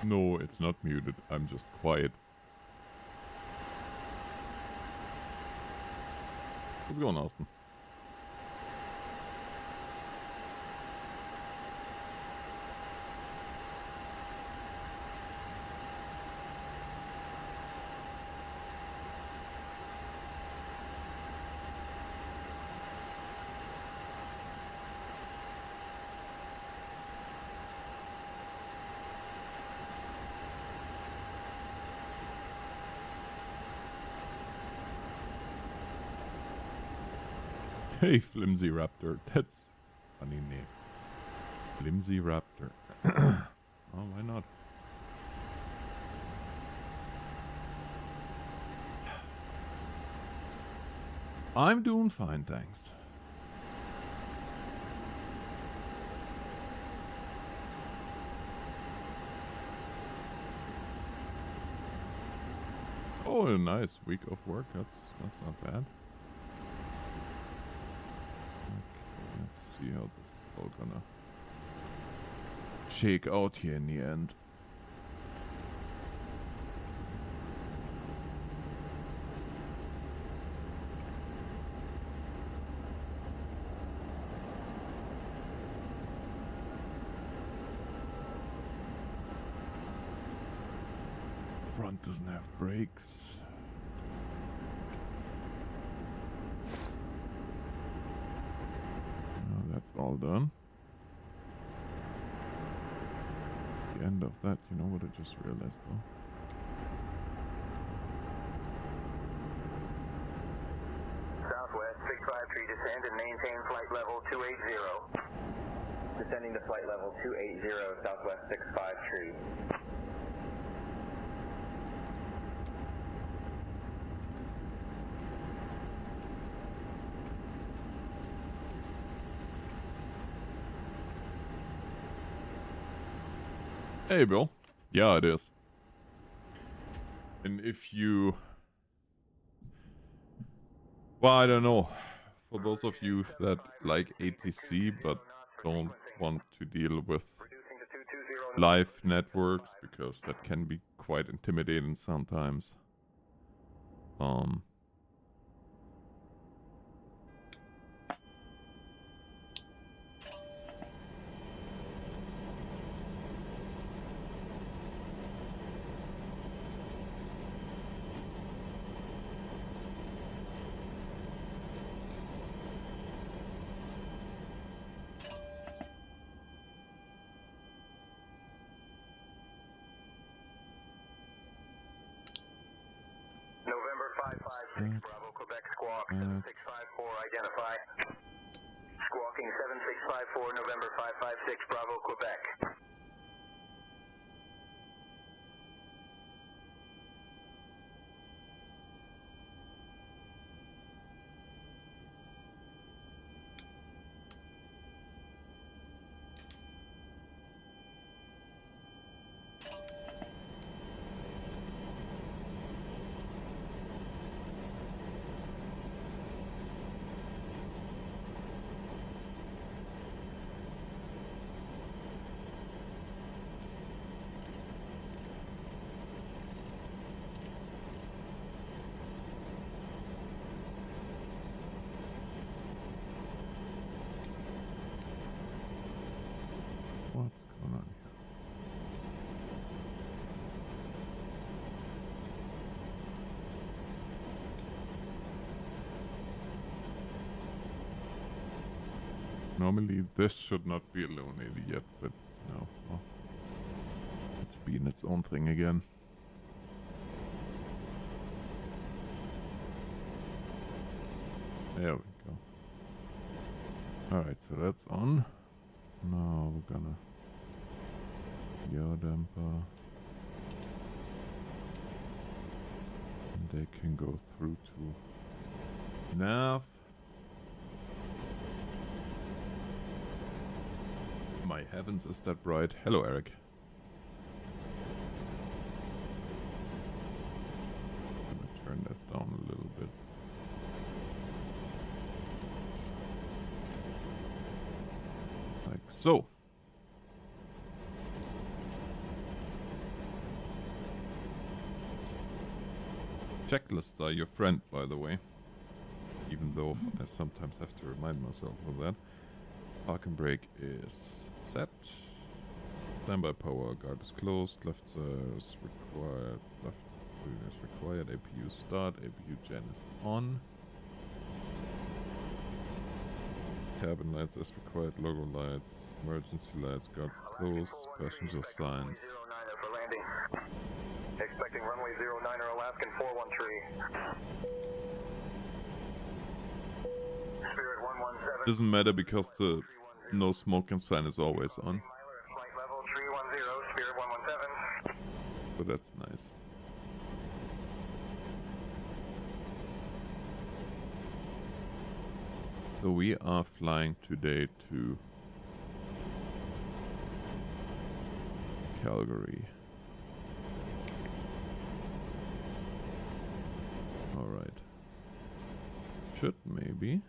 No, it's not muted. I'm just quiet. What's going on, Austin? Hey, Flimsy Raptor. That's a funny name. Flimsy Raptor. Oh, why not? I'm doing fine, thanks. Oh, a nice week of work. That's not bad. Okay, let's see how this is all gonna shake out here in the end. Front doesn't have brakes. Oh, that's all done. The end of that, you know what I just realized though? Southwest 653, descend and maintain flight level 280. Descending to flight level 280, Southwest 653. Hey, Bill. Yeah, it is. And if you... Well, I don't know. For those of you that like ATC but don't want to deal with live networks, because that can be quite intimidating sometimes. November 556, Bravo, Quebec, squawk 7654, identify. Squawking 7654, November 556, Bravo, Quebec. What's going on here? Normally this should not be illuminated yet, but no. Well, it's being its own thing again. There we go. Alright, so that's on. Now we're gonna yaw damper. And they can go through to nav. My heavens, is that bright? Hello, Eric. I'm gonna turn that down a little bit. Like so. Checklists are your friend, by the way. Even though I sometimes have to remind myself of that. Park and brake is set. Standby power, guard is closed, left is required, left is required, APU start, APU gen is on. Cabin lights as required, logo lights, emergency lights, guard closed, passenger signs. Expecting runway 09er Alaskan 413. Spirit 117. Doesn't matter because the no smoking sign is always on. Flight level 310, Spirit 117. So that's nice. So we are flying today to Calgary. Alright. Should maybe.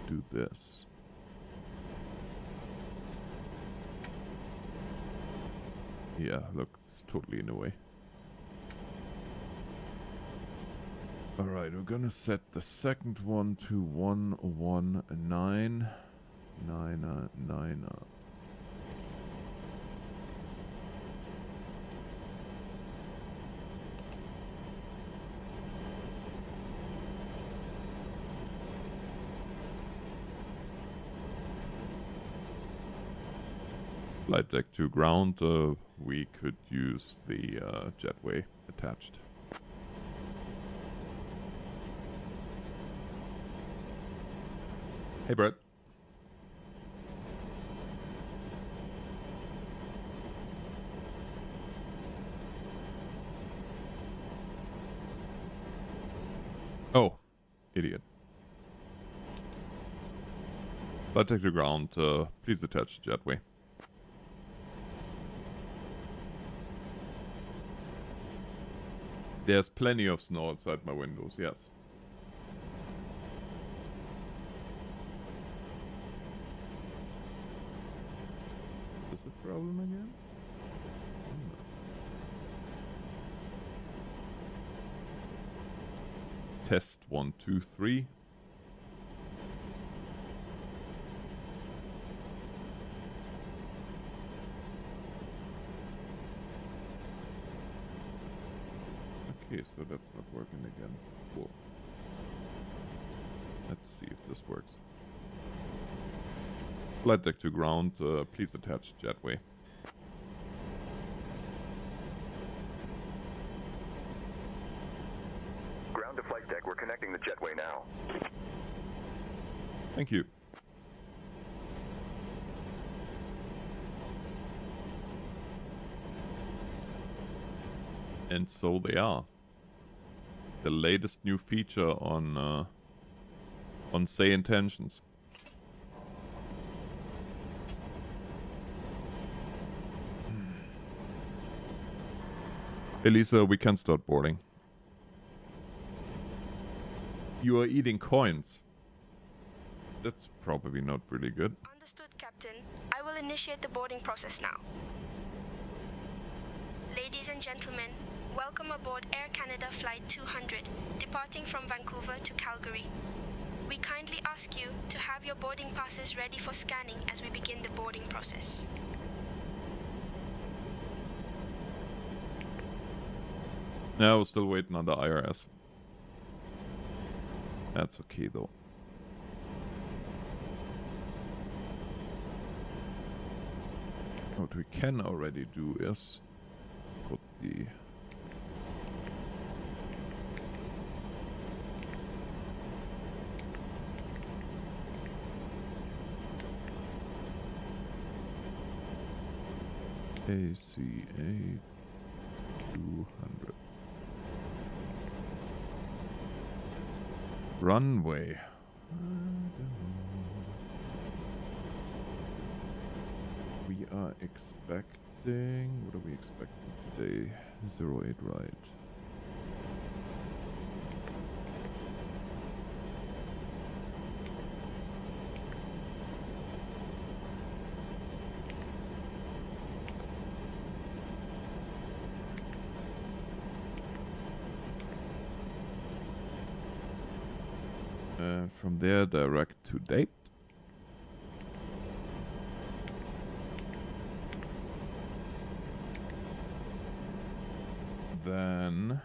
Do this. Yeah, look, it's totally in the way. Alright, we're gonna set the second one to 119. Niner. Flight deck to ground, we could use the jetway attached. Hey, Brett. Oh, idiot. Flight deck to ground, please attach the jetway. There's plenty of snow outside my windows, yes. Is this a problem again? Test 1, 2, 3. Okay, so that's not working again. Cool. Let's see if this works. Flight deck to ground, please attach jetway. Ground to flight deck, we're connecting the jetway now. Thank you. And so they are. The latest new feature on Say Intentions. Elisa, we can start boarding. You are eating coins. That's probably not really good. Understood, Captain. I will initiate the boarding process now. Ladies and gentlemen, welcome aboard Air Canada Flight 200, departing from Vancouver to Calgary. We kindly ask you to have your boarding passes ready for scanning as we begin the boarding process. No, still waiting on the IRS. That's okay though. What we can already do is put the ACA 200 runway. We are expecting, what are we expecting today? 08 right. From there, direct to date. Then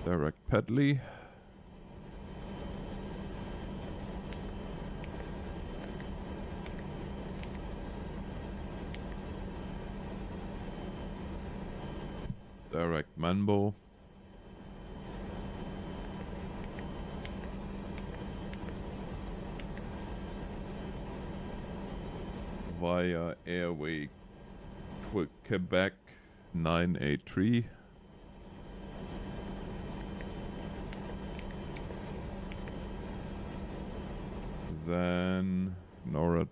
direct Pedley. Direct Manbo. Via Airway Quebec 983. Then NORAD.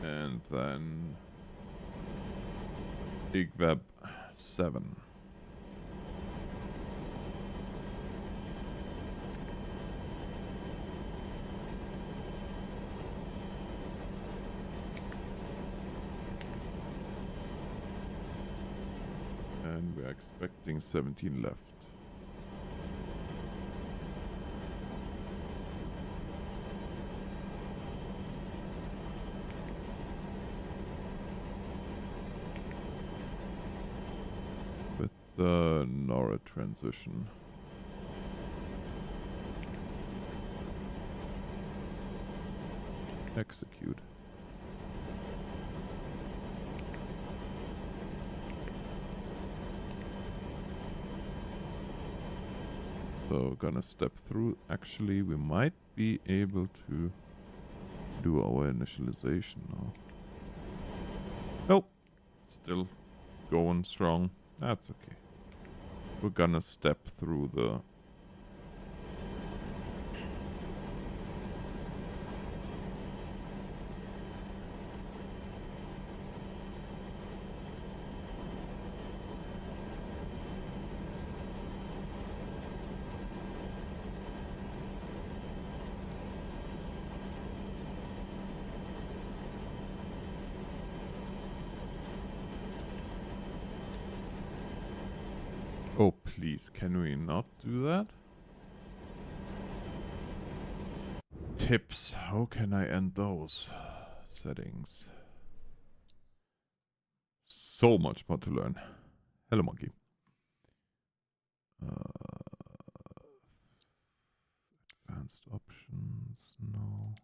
And then IGWeb 7. And we're expecting 17 left. With the NORA transition. Execute. So gonna step through. Actually, we might be able to do our initialization now. Nope. Still going strong. That's okay. We're gonna step through the... Oh, please, can we not do that? Tips, how can I end those? Settings. So much more to learn. Hello, monkey. Advanced options, no.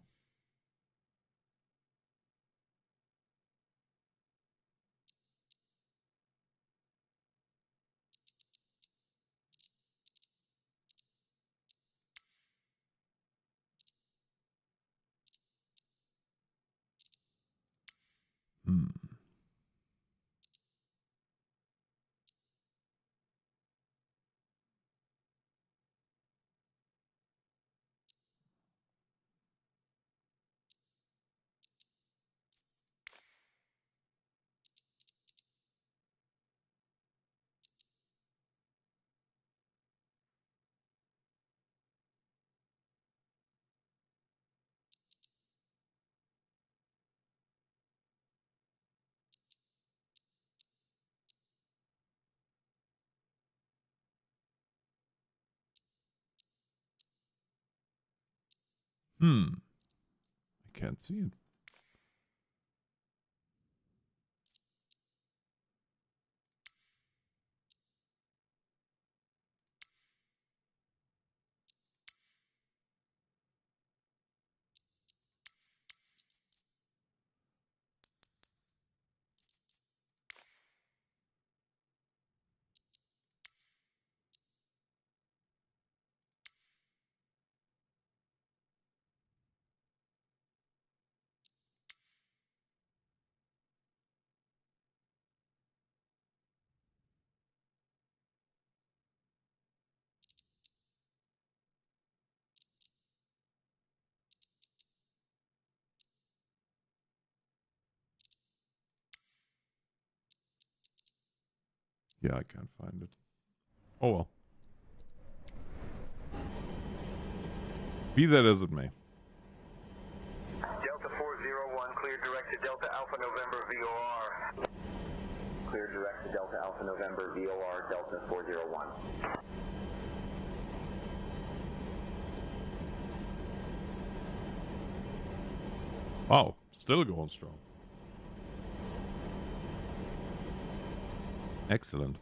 I can't see it. Yeah, I can't find it. Oh well. Be that as it may. Delta 401 cleared direct to Delta Alpha November VOR. Cleared direct to Delta Alpha November VOR Delta 401. Wow, still going strong. Excellent.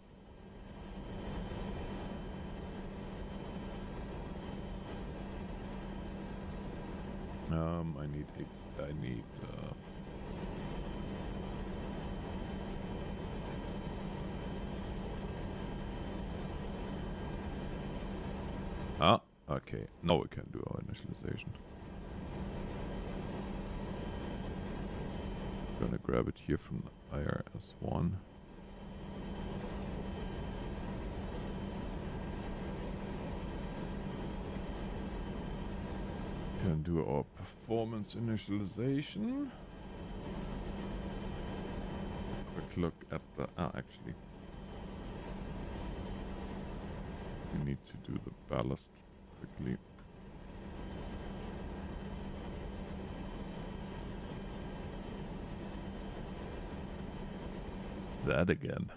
I need okay, now we can do our initialization. Gonna grab it here from IRS1. Can do our performance initialization. Quick look at the actually we need to do the ballast quickly. That again.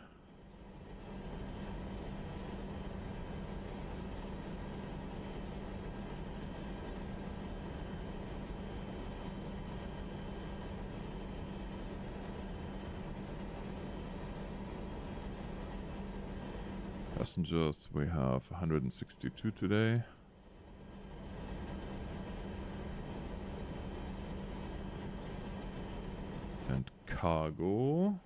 Passengers, we have 162 today. And cargo.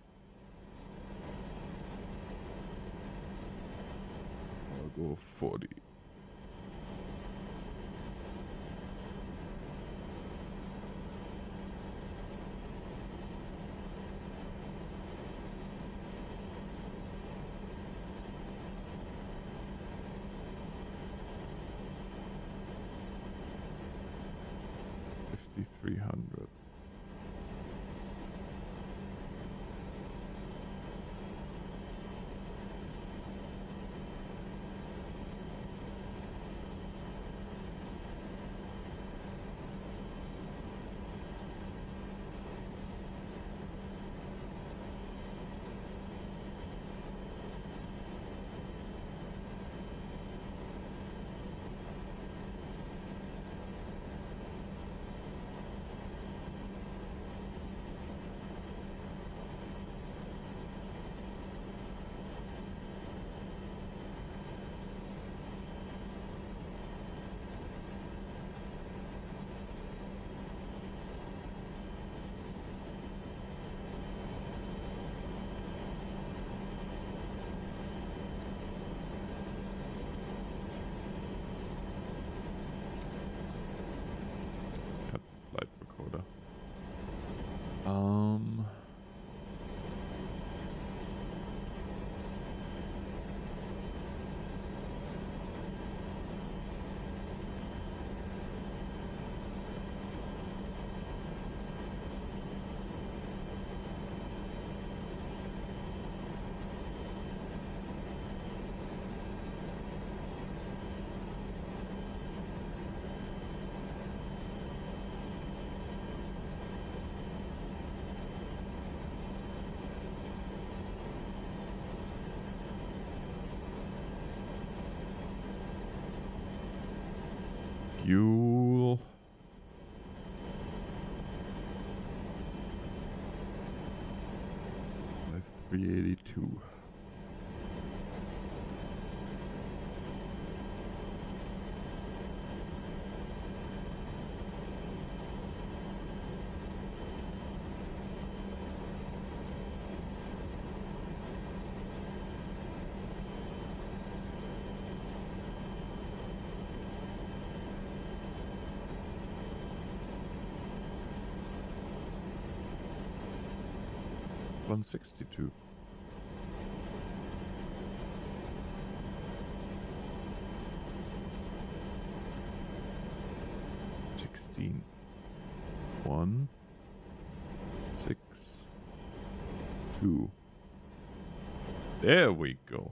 Cargo 40. $5,300. That's a flight recorder. Fuel. $382. $162. $16. 1, 6, 2. There we go.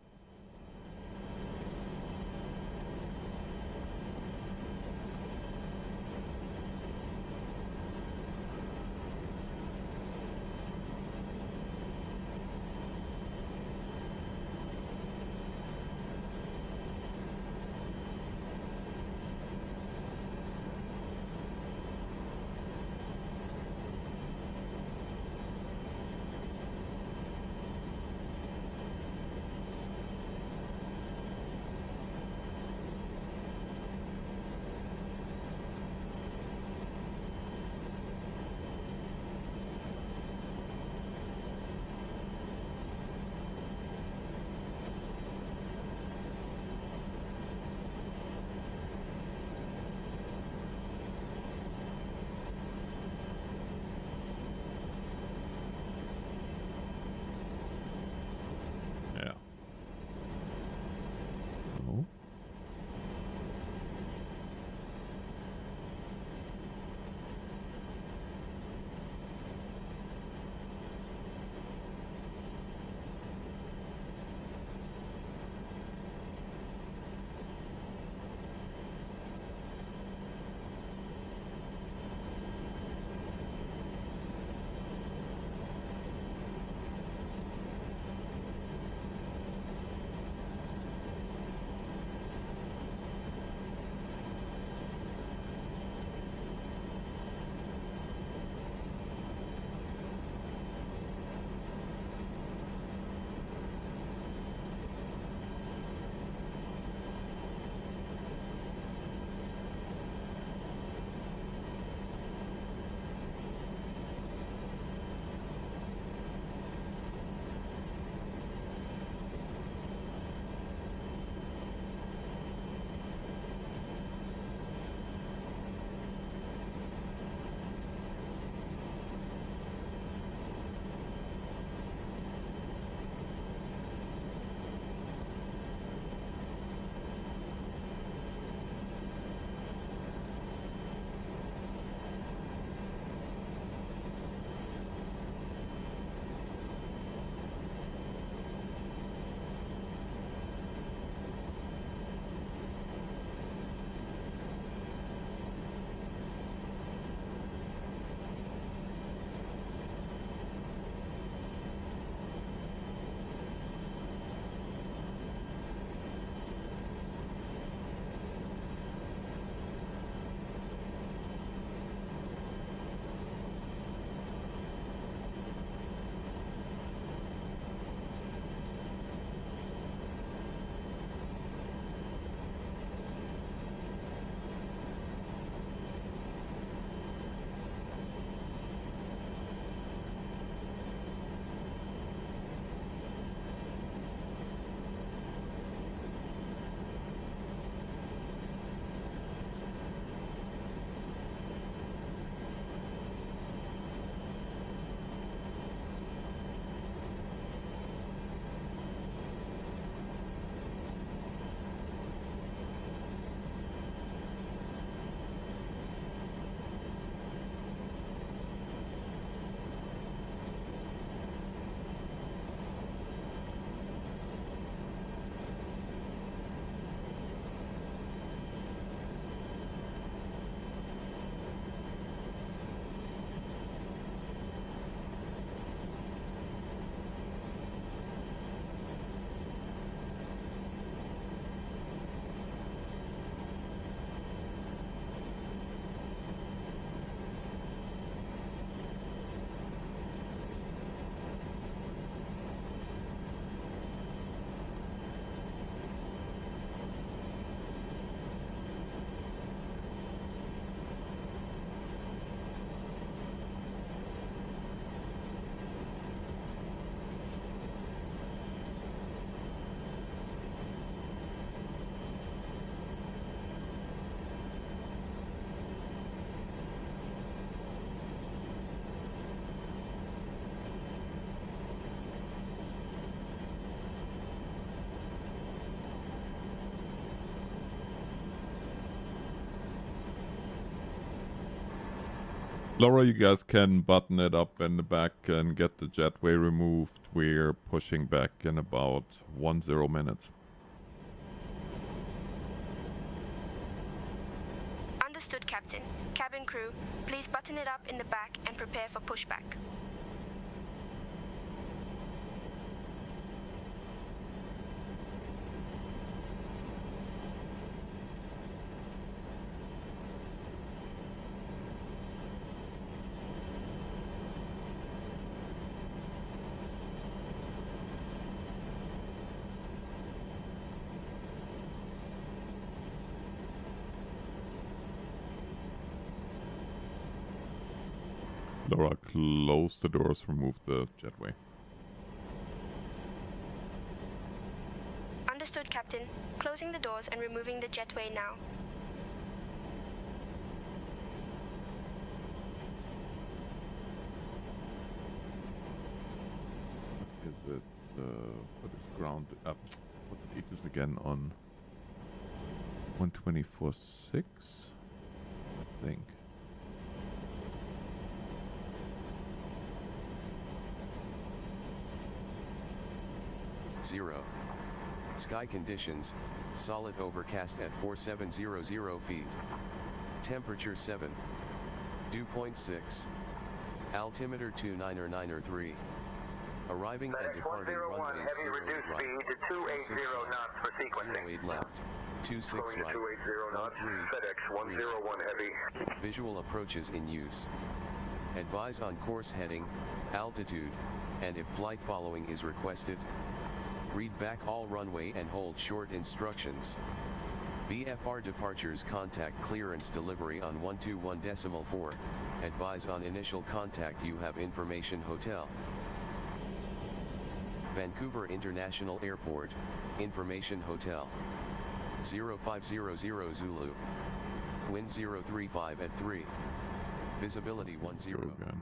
Laura, you guys can button it up in the back and get the jetway removed. We're pushing back in about 10 minutes. Understood, Captain. Cabin crew, please button it up in the back and prepare for pushback. Laura, close the doors, remove the jetway. Understood, Captain. Closing the doors and removing the jetway now. Is it, what is ground up? What's it is again on 124.6? I think. Zero. Sky conditions, solid overcast at 4700 feet. Temperature 7. Dew point 6. Altimeter 2993. Arriving and departing runways 08 right, 26 knots for sequencing. 08 left, 26 right, 280 knots, 13, FedEx 101 heavy. Visual approaches in use. Advise on course heading, altitude, and if flight following is requested. Read back all runway and hold short instructions. VFR departures contact clearance delivery on 121.4. Advise on initial contact you have information hotel. Vancouver International Airport, information hotel. 0500 Zulu. Wind 035 at 3. Visibility 10. Again.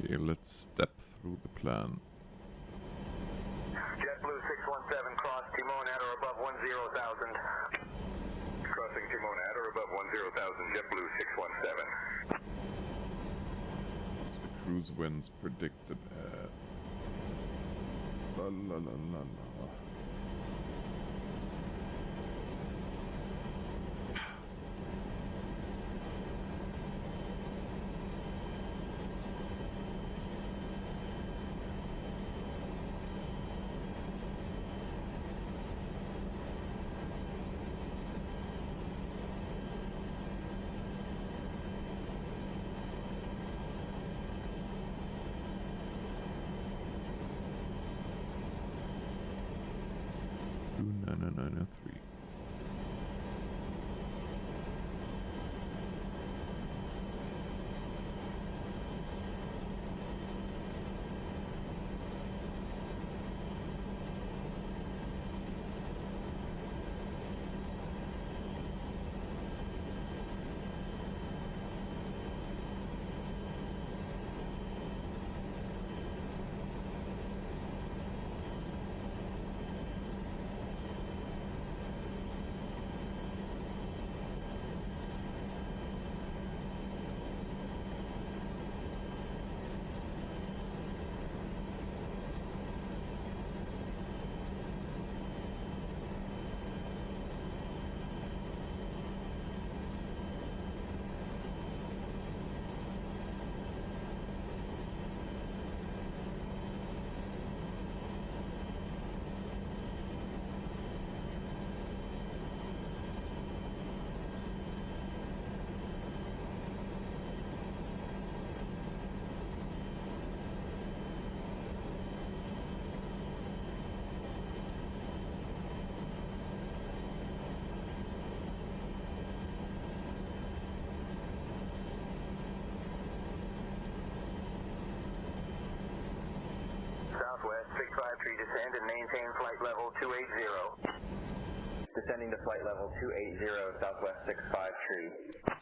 Okay, let's step through the plan. JetBlue 617, cross Timon at or above 10,000. Crossing Timon at or above 10,000, JetBlue 617. The cruise winds predicted at... La la la la la. Three. Southwest 653, descend and maintain flight level 280. Descending to flight level 280, Southwest 653.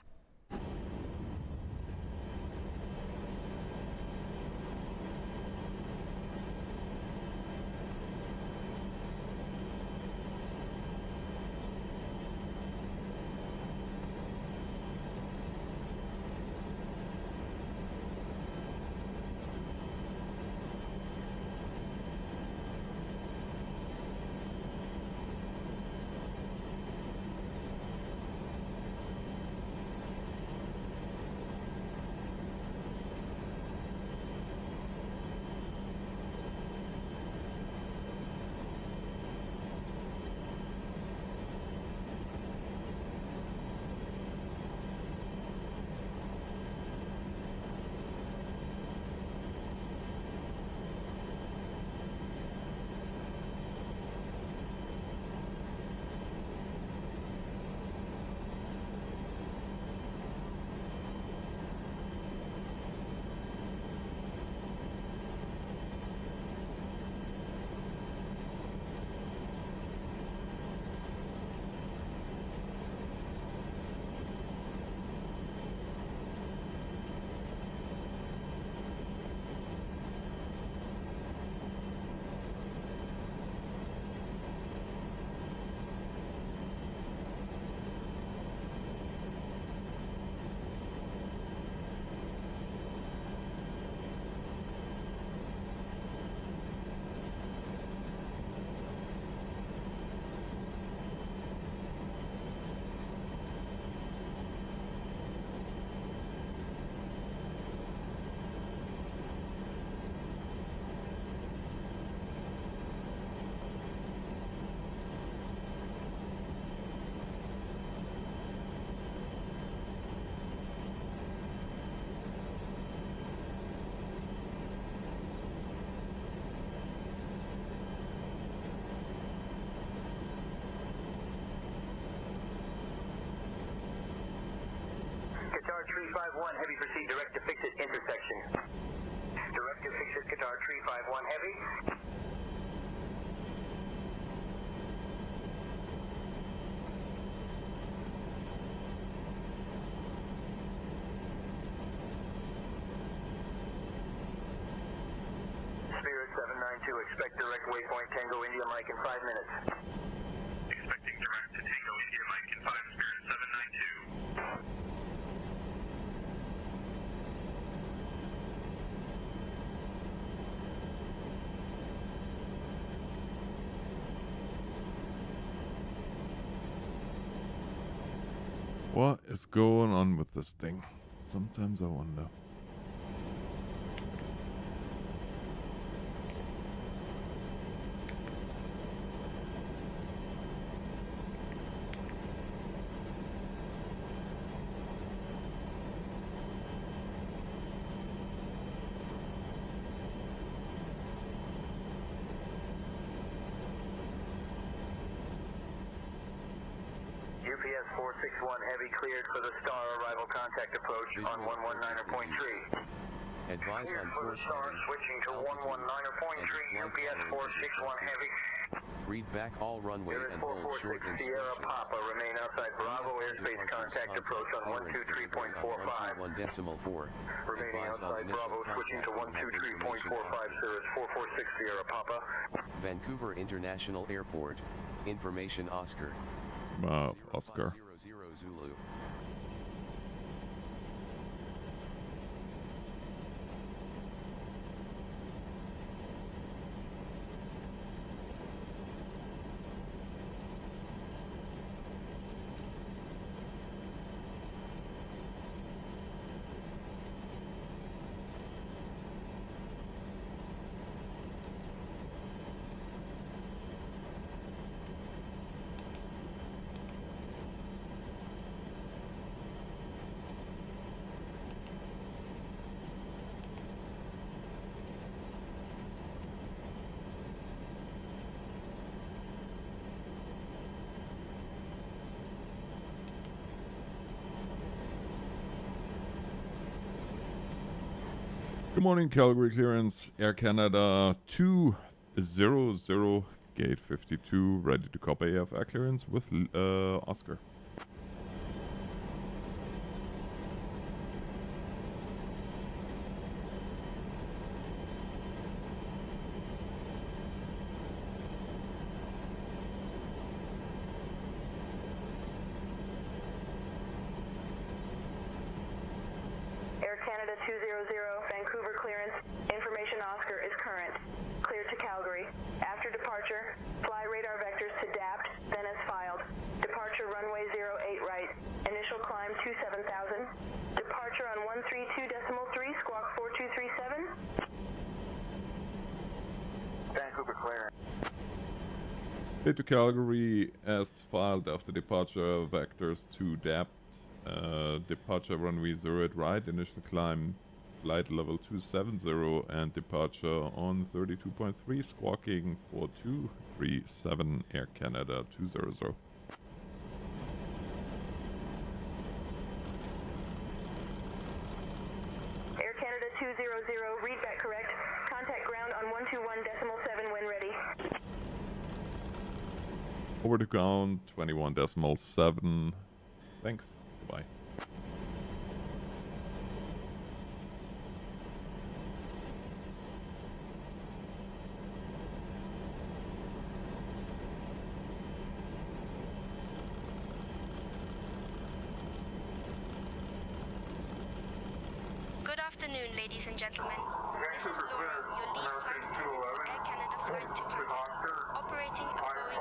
Qatar 351 Heavy, proceed direct to fix it intersection. Direct to fix it, Qatar 351 Heavy. Spirit 792, expect direct waypoint Tango India Mike in 5 minutes. Expecting direct to Tango India Mike in 5, Spirit 792. What is going on with this thing? Sometimes I wonder. UPS 461 Heavy cleared for the Star arrival contact approach on 119.3. Advise on For the course Star heading, switching to altitude, 119.3, and UPS flight following is 461 requested. Heavy. Read back all runway Unit and hold short 446 Sierra instructions. Papa remain outside Bravo airspace contact approach on 123.45. 123.45. Remaining Advise on outside initial Bravo switching to contact and have information 123.45 Oscar. Cirrus 446 Sierra Papa. Vancouver International Airport. Information Oscar. Oscar. 0500 Zulu. Good morning, Calgary clearance, Air Canada 00 gate 52, ready to copy AFR clearance with Oscar. Air Canada 200, Vancouver clearance. Information Oscar is current. Cleared to Calgary. After departure, fly radar vectors to DAPT, then as filed. Departure runway 08 right. Initial climb 27,000. Departure on 132.3, squawk 4237. Vancouver clearance. Clear to Calgary as filed after departure vectors to DAPT. Departure runway 08 right, initial climb flight level 270 and departure on 32.3, squawking 4237 Air Canada 200. Air Canada 200, read that correct. Contact ground on 121.7 when ready. Over to ground 21.7. Thanks. Goodbye. Good afternoon, ladies and gentlemen. This is Laura, your lead flight attendant for Air Canada Flight 200, operating a Boeing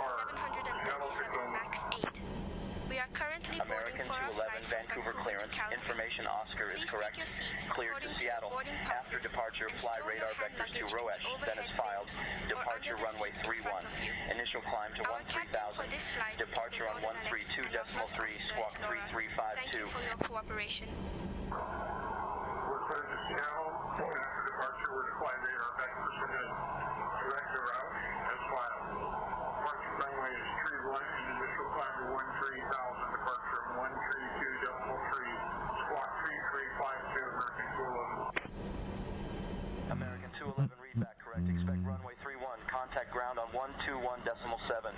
737 MAX 8. We are currently boarding for our flight from Vancouver clearance. to Calgary. Information Oscar is Please correct. take your seats Cleared according to to Seattle. your boarding After passes departure, and fly store radar your hand vectors to luggage in the Roesch, then as overhead filed. bins or Departure under the runway seat in 31. front of you. Initial climb to Our captain for 13,000. this flight is the Departure on Northern Alex, and our first 132.3, officer squawk is Laura. Thank 3352. you for your cooperation. We're clear to Seattle. After departure, we're to fly radar vectors to the direct route as filed. Departure runway is 31 and initial climb to 13,000. Departure on 132.3, squawk 3352, American 211. American 211, read back correct. Expect runway 31. Contact ground on 121.7.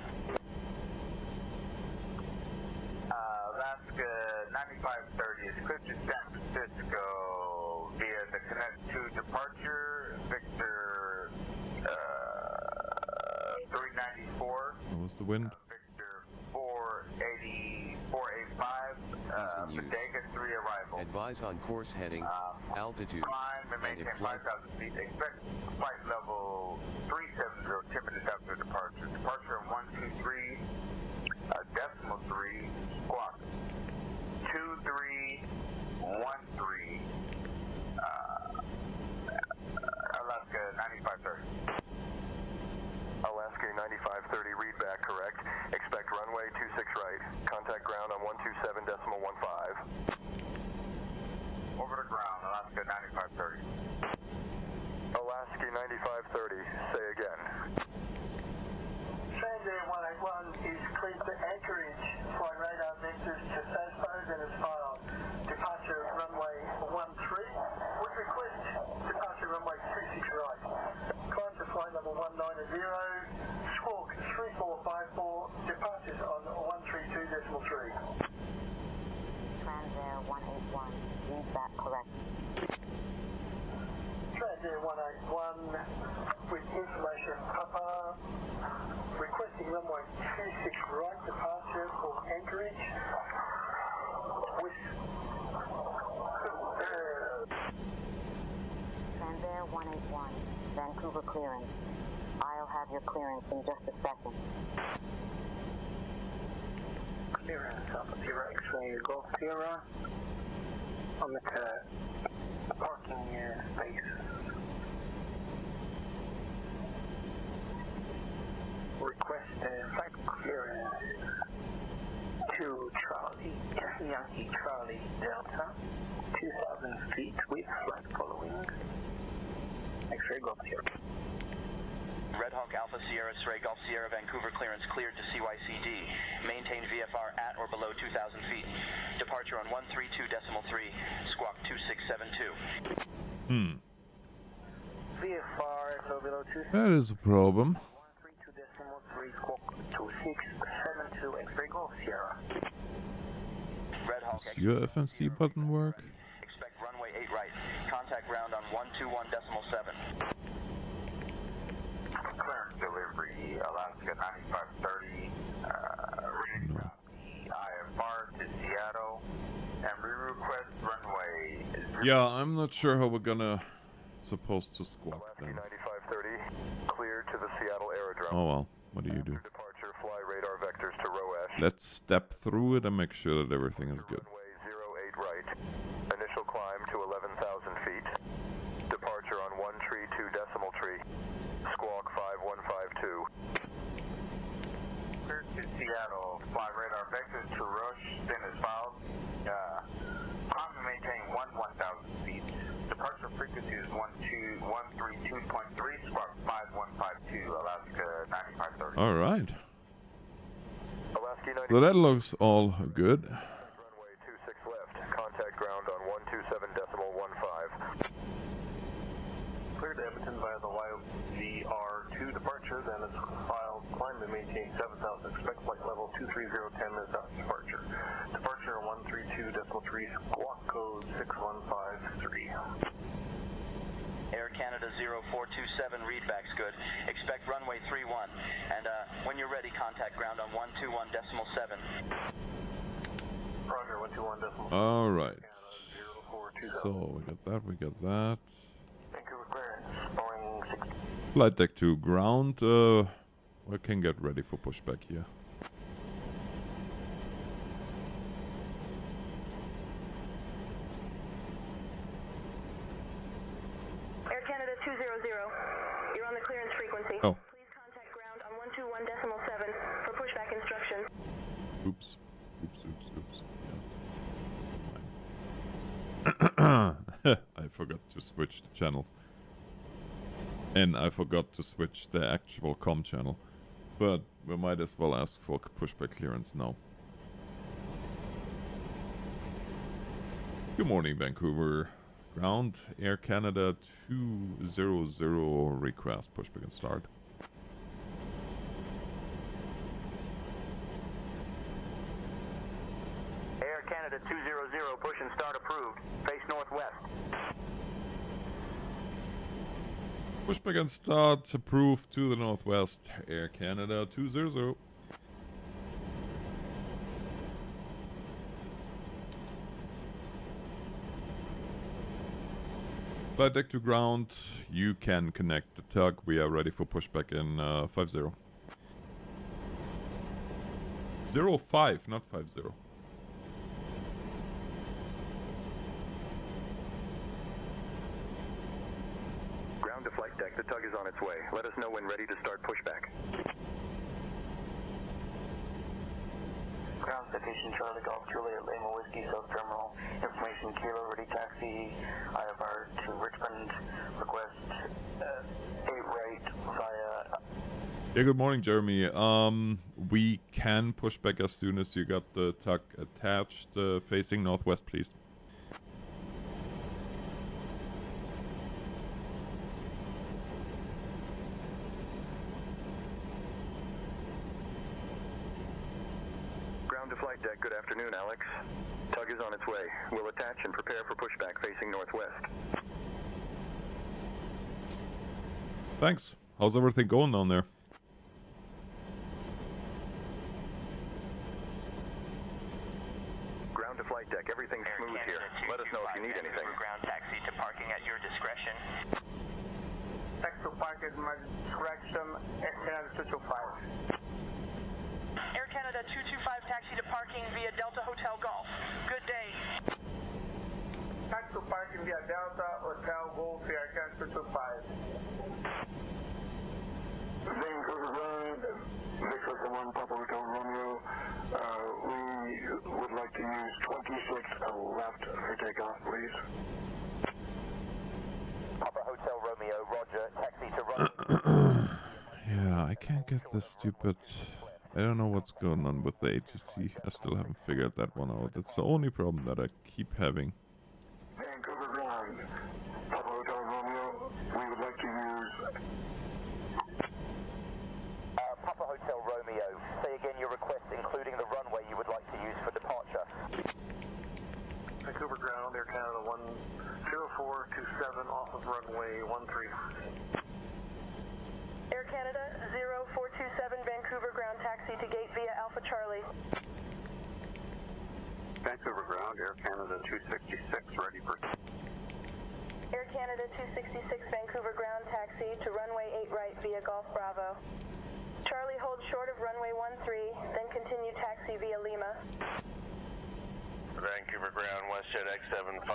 Alaska 9530 is cleared to San Francisco via the Connect 2 departure. Victor 394. What was the wind? Victor 480, 485. Ease in use. Bodega 3 arrival. Advise on course heading, altitude, Climb and and maintain if flight 5,000 feet. Expect flight level 370, 10 minutes after departure. Departure on 123, decimal 3, squawk 2313, Alaska 9530. Alaska 9530, read back correct. Expect runway 26 right. Contact ground on 127.15. Over to ground, Alaska 9530. Alaska 9530, say again. Transair 181 is cleared for anchorage. Fly radar vectors to SASPO, then as filed. Departure runway 13. Would request departure runway 26 right. Climb to flight level 190. Squawk 3454. Departures on 132.3. Transair 181, read that correct. Transair 181 with information Papa. Requesting runway 26 right. Departure for anchorage. With Transair 181, Vancouver clearance. I'll have your clearance in just a second. clearance Alpha Sierra X-ray Golf Sierra on the parking space. Request flight clearance to Charlie, Yankee Charlie Delta, 2,000 feet with flight following. X-ray Golf Sierra. Red Hawk Alpha Sierra, Stray Golf Sierra, Vancouver clearance cleared to CYCD. Maintain VFR at or below 2,000 feet. Departure on 132.3, squawk 2672. VFR, so below 2. That is a problem. 132.3, squawk 2672, X-ray Golf Sierra. Red Hawk, Does your FMC button work? expect runway 8 right. Contact ground on 121.7. Clearance delivery, Alaska 9530, reading from the EM4 to Seattle, and we request runway 0. Yeah, I'm not sure how we're gonna supposed to squawk Alaska them. 9530, clear to the Seattle Aerodrome. Oh well, what do you do? After departure, fly radar vectors to Roash. Let's step through it and make sure that everything is good. Runway 08 right. Initial climb to 11,000 feet. Departure on 1 tree 2 decimal tree. Squawk 5152. Clear to Seattle, fly radar vectors to Rush, then is filed. Climb to maintain 1,000 feet. Departure frequency is 132.3, squawk 5152, Alaska 9530. Alright. Alaska 95. So that looks all good. Runway 26 left. Contact ground on 127.15. Cleared to Edmonton via the CYVR2 departure, then it's filed. Climb to maintain 7,000. Expect flight level 23010 minutes after departure. Departure 132.3, squawk code 6153. Air Canada 0427, readback's good. Expect runway 31. And when you're ready, contact ground on 121.7. Roger, 121.7. Alright. 0427. So we got that. Vancouver clearance, Boeing 6. Flight deck to ground. We can get ready for pushback here. Air Canada 200, you're on the clearance frequency. Oh. Please contact ground on 121.7 for pushback instructions. Oops. Yes. I forgot to switch the channels. And I forgot to switch the actual comm channel. But we might as well ask for pushback clearance now. Good morning, Vancouver. Ground, Air Canada 200 request pushback and start. Air Canada 200, push and start approved. Face northwest. Pushback and start approved to the northwest. Air Canada 200. Flight deck to ground. You can connect the tug. We are ready for pushback in 50. 05, not 50. Ground to flight deck. The tug is on its way. Let us know when ready to start pushback. Ground Citation Charlie Golf Juliet Lima Whiskey South Terminal. Information Kilo ready taxi IFR to Richmond. Request 8 right via. Yeah, good morning, Jeremy. We can push back as soon as you got the tug attached, facing northwest, please. Ground to flight deck. Good afternoon, Alex. Tug is on its way. We'll attach and prepare for pushback facing northwest. Thanks. How's everything going down there? Ground to flight deck. Everything's smooth here. Let us know if you need anything. Ground taxi to parking at your discretion. Taxi to park at my discretion. Air Canada 225. Air Canada 225 taxi to parking via Delta Hotel Golf. Good day. Taxi to parking via Delta Hotel Golf. Air Canada 225. Vancouver Road, Victor 1 Papa Hotel Romeo. We would like to use 26 left for takeoff, please. Papa Hotel Romeo, roger. Taxi to Romeo. Yeah, I can't get this stupid... I don't know what's going on with the ATC. I still haven't figured that one out. That's the only problem that I keep having. Vancouver Ground, Papa Hotel Romeo. We would like to to gate via Alpha Charlie. Vancouver ground, Air Canada 266, ready for... Air Canada 266 Vancouver ground taxi to runway 8 right via Golf Bravo. Charlie holds short of runway 13, then continue taxi via Lima. Vancouver ground, WestJet X75,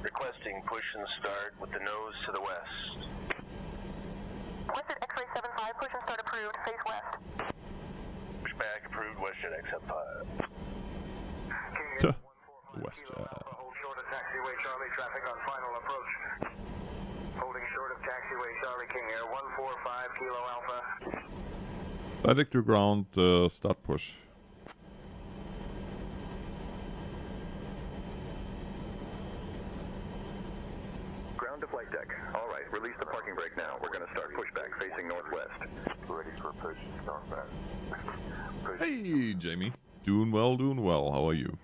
requesting push and start with the nose to the west. WestJet X-ray 75, push and start approved, face west. Pushback approved, WestJet X75. WestJet. Hold short of taxiway Charlie, traffic on final approach. Holding short of taxiway Charlie, King Air 145 Kilo Alpha. Direct to ground, start push. Ground to flight deck. All right, release the parking brake now. We're going to start pushback facing northwest. Ready for push, northwest. Hey, Jamie. Doing well, doing well. How are you?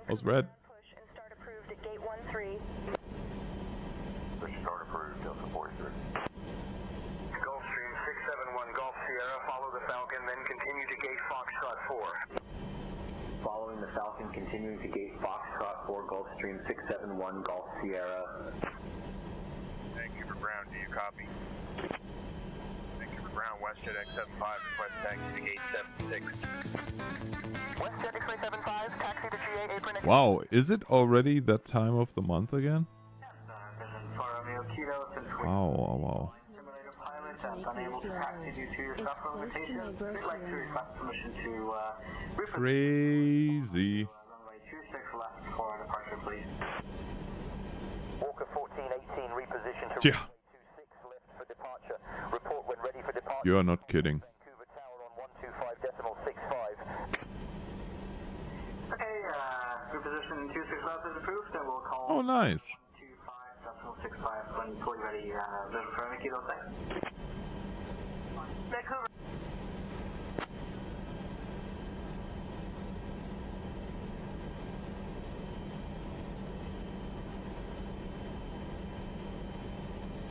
How's Red? Push and start approved at gate 13. Push start approved, Delta 43. Gulfstream 671 Golf Sierra, follow the Falcon, then continue to gate Foxtrot 4. Following the Falcon, continuing to gate Foxtrot 4, Gulfstream 671 Golf Sierra. Vancouver ground, do you copy? Vancouver ground, WestJet X75, request taxi to gate 76. WestJet X-ray 75, taxi to GA apron. Wow, is it already that time of the month again? Wow, wow, wow. Unable to taxi due to your software limitations. We'd like to request permission to Crazy. runway 26 left for departure, please. Walker 1418, reposition to Yeah. runway 26 left for departure. Report when ready for departure. You are not kidding. Vancouver Tower on 125.65. Okay, reposition 26 left is approved, and we'll call Oh, nice. 125.65 when fully ready. Visual for Mickey, those things. Vancouver.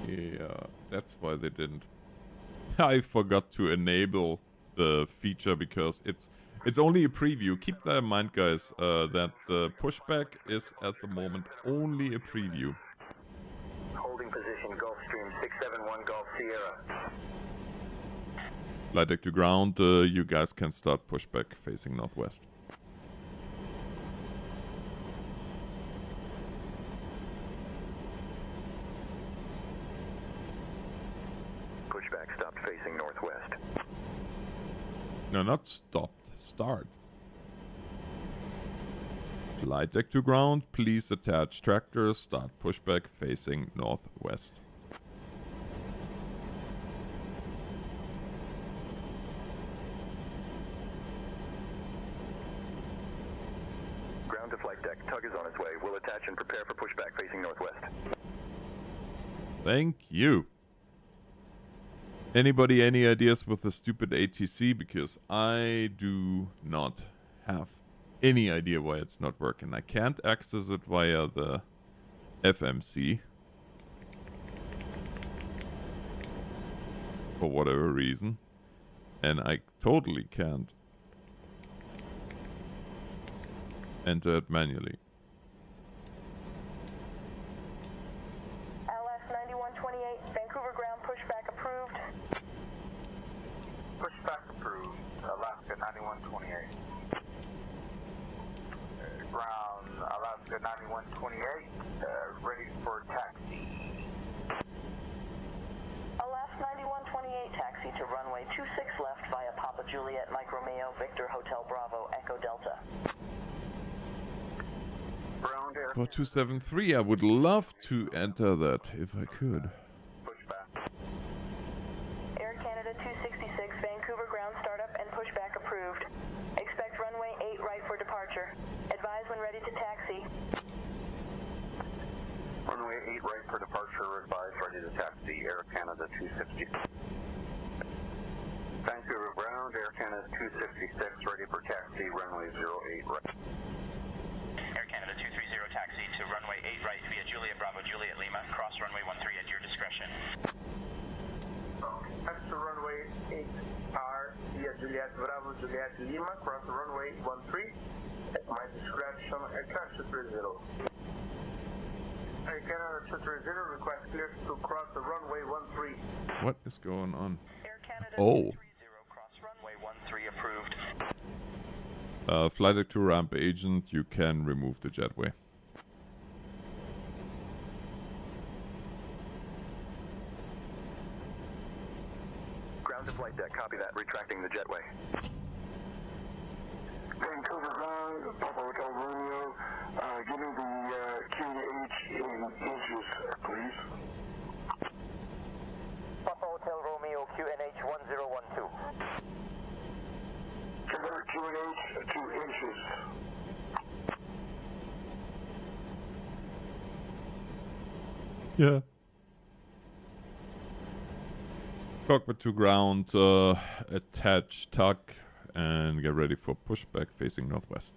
Yeah, that's why they didn't. I forgot to enable the feature because it's only a preview. Keep that in mind, guys, that the pushback is at the moment only a preview. Holding position Gulfstream 671 Golf Sierra. Flight deck to ground, you guys can start pushback facing northwest. Pushback stopped facing northwest. No, not stopped. Start. Flight deck to ground, please attach tractors. Start pushback facing northwest. Ground to flight deck. Tug is on its way. We'll attach and prepare for pushback facing northwest. Thank you. Anybody any ideas with the stupid ATC? Because I do not have any idea why it's not working. I can't access it via the FMC. For whatever reason. And I totally can't enter it manually. LS 9128, Vancouver ground pushback approved. Pushback approved, Alaska 9128. Ground, Alaska 9128, ready for taxi. Alaska 9128, taxi to runway 26 left via Papa Juliet, Mike Romeo, Victor Hotel Bravo, Echo Delta. Ground air. For 273, I would love to enter that if I could. Pushback. Air Canada 266, Vancouver ground startup and pushback approved. Expect runway 8 right for departure. Advise when ready to taxi. Runway 8 right for departure, advised ready to taxi, Air Canada 260. Vancouver ground, Air Canada 266, ready for taxi, runway 08 right. Air Canada 230 taxi to runway 8 right via Juliet Bravo Juliet Lima. Cross runway 13 at your discretion. That's the runway 8R via Juliet Bravo Juliet Lima, cross the runway 13. At my discretion, aircraft 230. Air Canada 230, request clearance to cross the runway 13. What is going on? Air Canada Oh. 230, cross runway 13 approved. Flight deck to ramp agent, you can remove the jetway. Ground to flight deck, copy that, retracting the jetway. Vancouver ground, Papa Hotel Romeo, give me the QH in inches, please. Papa Hotel Romeo QNH 1012. Convert QH to inches. Yeah. Cockpit to ground, attach tuck, and get ready for pushback facing northwest.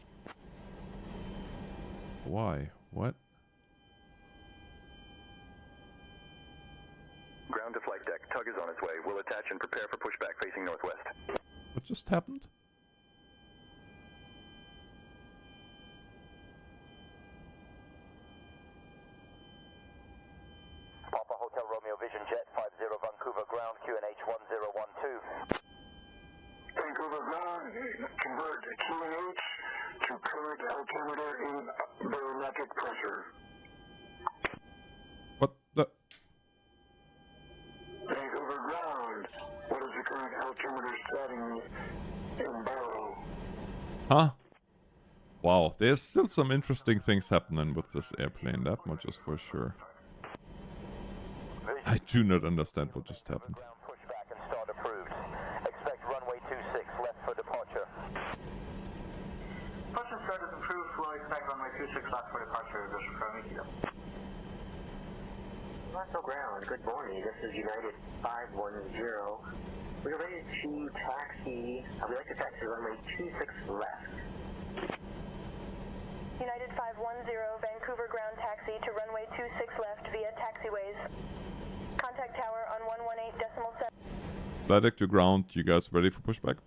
Why? What? Ground to flight deck, tug is on its way. We'll attach and prepare for pushback facing northwest. What just happened? Papa Hotel Romeo Vision Jet 50 Vancouver ground QNH 1012. Vancouver ground, convert QH to current altimeter in barometric pressure. What the? Vancouver ground, what is the current altimeter setting in barrel? Huh? Wow, there's still some interesting things happening with this airplane, that much is for sure. I do not understand what just happened. Ground pushback and start approved. Expect runway 26 left for departure. Push and start is approved. We'll expect runway 26 left for departure. Bishop Romeo. Russell Ground, good morning. This is United 510. We are ready to taxi. We'd like to taxi runway 26 left. United 510, Vancouver ground taxi to runway 26 left via taxiways. Contact tower on 118.7. Flight deck to ground, you guys ready for pushback?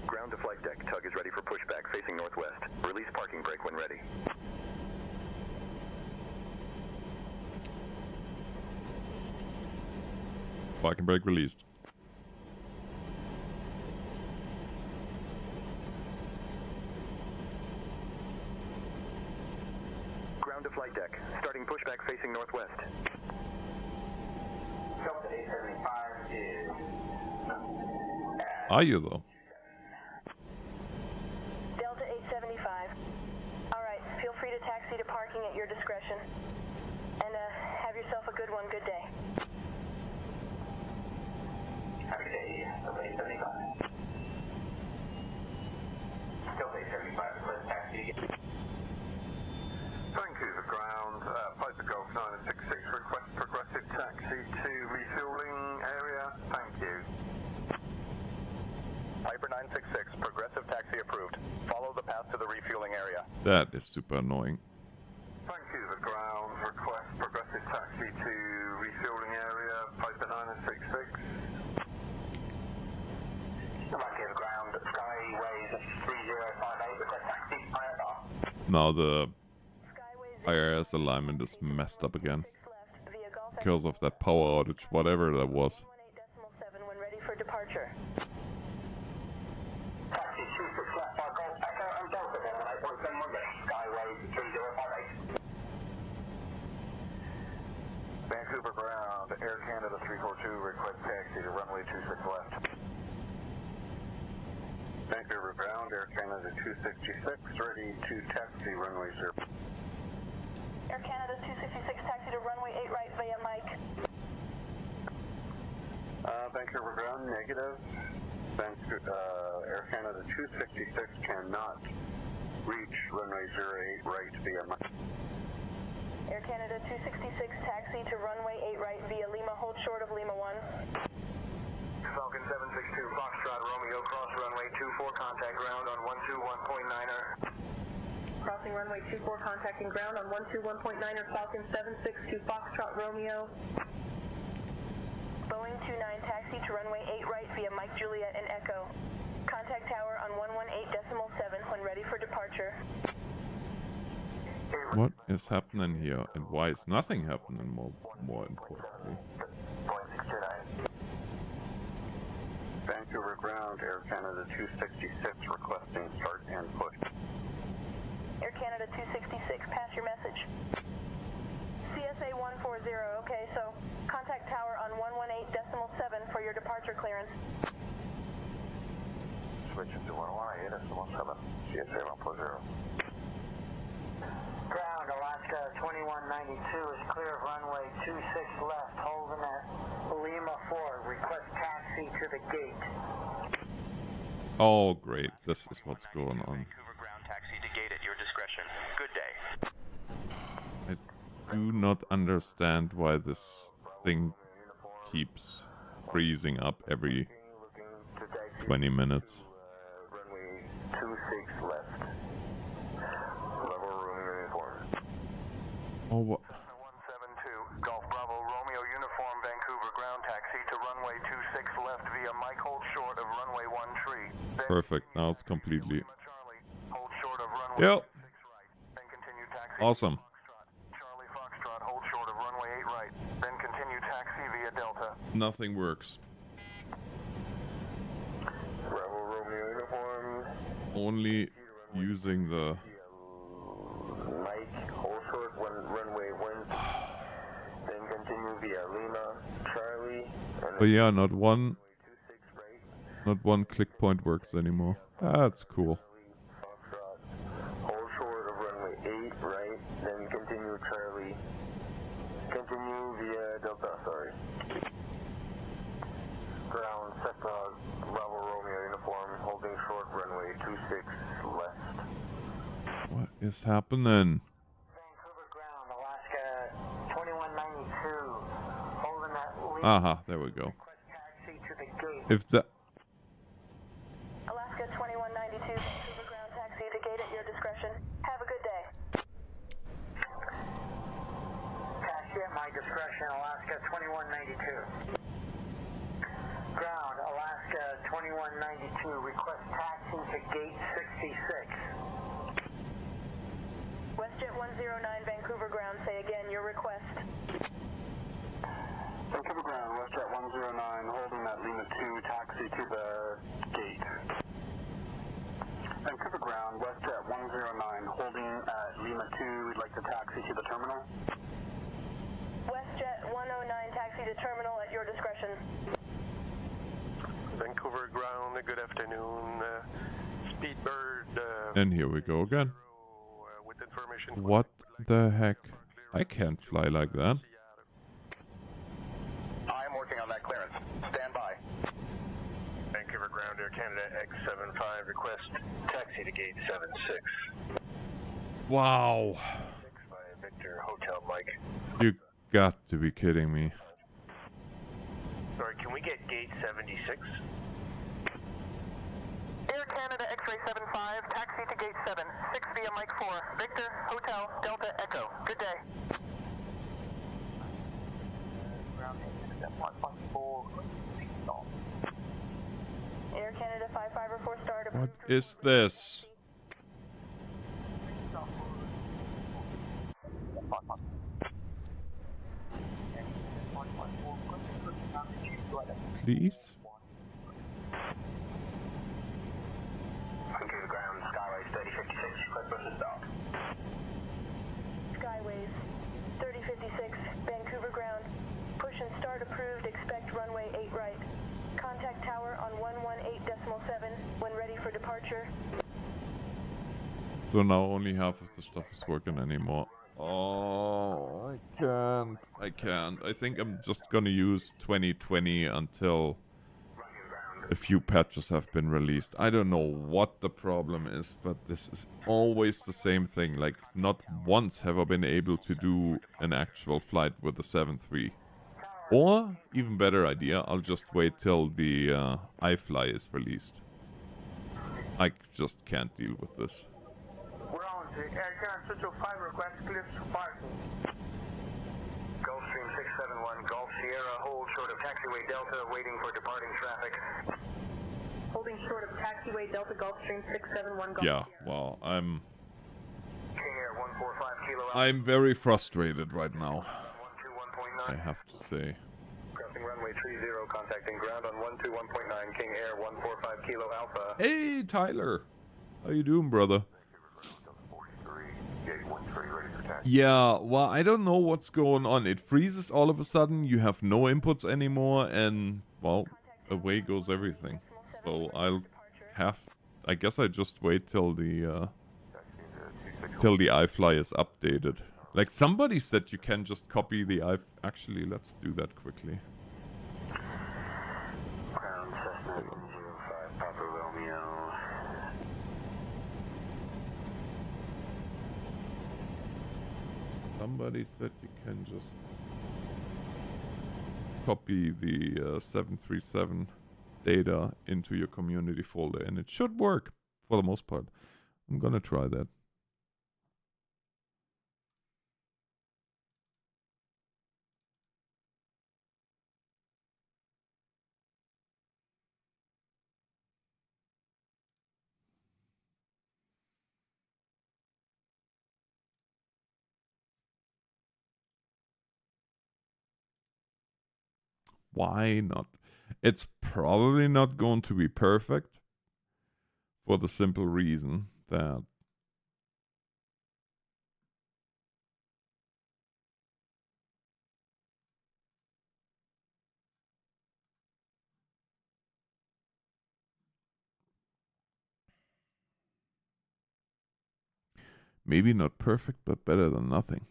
Ground to flight deck, tug is ready for pushback facing northwest. Release parking brake when ready. Parking brake released. Ground to flight deck, starting pushback facing northwest. Delta 875 is... Are you though? Delta 875. Alright, feel free to taxi to parking at your discretion. And have yourself a good one. Good day. Happy day, Delta 875. Delta 875, request taxi again. Vancouver ground, Piper Golf 966, request progressive taxi to refueling area. Thank you. Piper 966, progressive taxi approved. Follow the path to the refueling area. That is super annoying. Vancouver ground, request progressive taxi to refueling area. Piper 966. Vancouver ground, Skyways 3058, request taxi, ISR. Now the IRS alignment is messed up again. Because of that power outage, whatever that was. 118.7 when ready for departure. Taxi 26 left by Golf Echo and Delta 118.7 Monday, Skyways 3058. Vancouver ground, Air Canada 342, request taxi to runway 26 left. Vancouver ground, Air Canada 266, ready to taxi runway 0. Air Canada 266 taxi to runway 8 right via Mike. Vancouver ground, negative. Air Canada 266 cannot reach runway 08 right via Mike. Air Canada 266 taxi to runway 8 right via Lima, hold short of Lima 1. Falcon 762 Foxtrot Romeo cross runway 24, contact ground on 121.9er. crossing runway 24, contacting ground on 121.9er Falcon 762 Foxtrot Romeo. Boeing 29, taxi to runway 8 right via Mike Juliet and Echo. Contact tower on 118.7 when ready for departure. What is happening here, and why is nothing happening? More importantly. Vancouver ground, Air Canada 266 requesting start and push. Air Canada 266, pass your message. CSA 140, okay, so contact tower on 118.7 for your departure clearance. Switching to 118.7, CSA 140. Ground, Alaska 2192 is clear of runway 26 left, holding at Lima 4. Request taxi to the gate. Oh, great. This is what's going on. Vancouver ground taxi to gate at your discretion. Good day. I do not understand why this thing keeps freezing up every 20 minutes. Runway 26 left. Level room uniform. Oh, what? 172, Golf Bravo, Romeo uniform, Vancouver ground taxi to runway 26 left via Mike hold short of runway 1 tree. Then Perfect. Now it's completely... Charlie, hold short of runway Yep. 6 right. Then continue taxi. Awesome. Charlie Foxtrot, hold short of runway 8 right. Then continue taxi via Delta. Nothing works. Bravo Romeo uniform. Only using the... Mike, hold short runway 1. Then continue via Lima, Charlie. And But yeah, not one 26 right. Not one click point works anymore. That's cool. Foxtrot, hold short of runway 8 right. Then continue Charlie. Continue via Delta, sorry. Ground, Sector, Bravo Romeo uniform, holding short runway 26 left. What is happening? Vancouver ground, Alaska 2192, holding at Lima. Aha, there we go. Request taxi to the gate. If the... Alaska 2192, Vancouver ground taxi to gate at your discretion. Have a good day. Taxi at my discretion, Alaska 2192. Ground, Alaska 2192, request taxi to gate 66. WestJet 109, Vancouver ground, say again your request. Vancouver ground, WestJet 109, holding at Lima 2, taxi to the gate. Vancouver ground, WestJet 109, holding at Lima 2, we'd like to taxi to the terminal. WestJet 109, taxi to terminal at your discretion. Vancouver ground, good afternoon. Speedbird. And here we go again. With information. What the heck? I can't fly like that. I'm working on that clearance. Stand by. Vancouver ground, Air Canada X75, request taxi to gate 76. Wow. 6 by Victor Hotel Mike. You got to be kidding me. Sorry, can we get gate 76? Air Canada X-ray 75, taxi to gate 7, 6 via Mike 4, Victor, Hotel, Delta, Echo. Good day. Air Canada 5504 start. What is this? Please? Vancouver ground, Skyways 3056, request buses dock. Skyways 3056, Vancouver ground. Push and start approved, expect runway 8 right. Contact tower on 118.7 when ready for departure. So now only half of the stuff is working anymore. Oh, I can't. I think I'm just gonna use 2020 until a few patches have been released. I don't know what the problem is, but this is always the same thing. Like, not once have I been able to do an actual flight with the 7.3. Or, even better idea, I'll just wait till the iFly is released. I just can't deal with this. We're on Air Canada 225 request clears to parking. Gulfstream 671, Golf Sierra, hold short of taxiway Delta, waiting for departing traffic. Holding short of taxiway Delta Gulfstream 671 Golf Yeah, Sierra. well, I'm King Air 145 Kilo Alpha. I'm very frustrated right now, 121.9. I have to say. Crossing runway 30, contacting ground on 121.9, King Air 145 Kilo Alpha. Hey, Tyler. How you doing, brother? Yeah, well, I don't know what's going on. It freezes all of a sudden, you have no inputs anymore, and, well, away goes everything. So I guess I just wait till the iFly is updated. Like, somebody said you can just copy the Actually, let's do that quickly. Ground Cessna 05 Papa Romeo. Somebody said you can just copy the 737 data into your community folder, and it should work for the most part. I'm gonna try that. Why not? It's probably not going to be perfect for the simple reason that maybe not perfect, but better than nothing.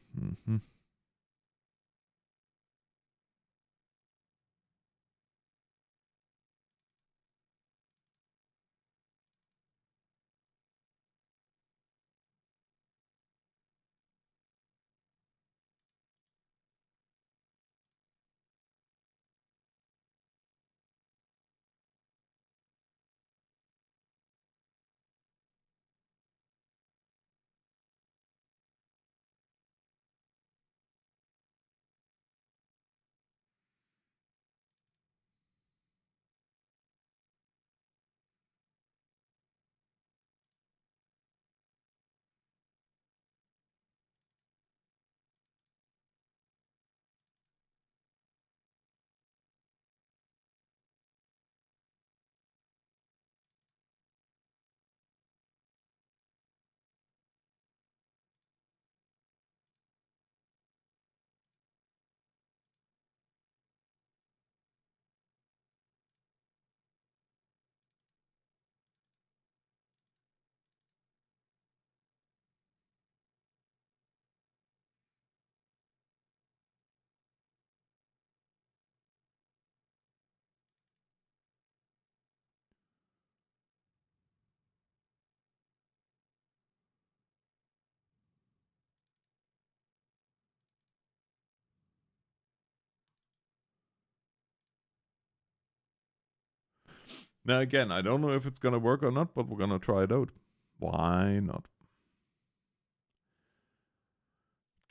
Now again, I don't know if it's gonna work or not, but we're gonna try it out. Why not?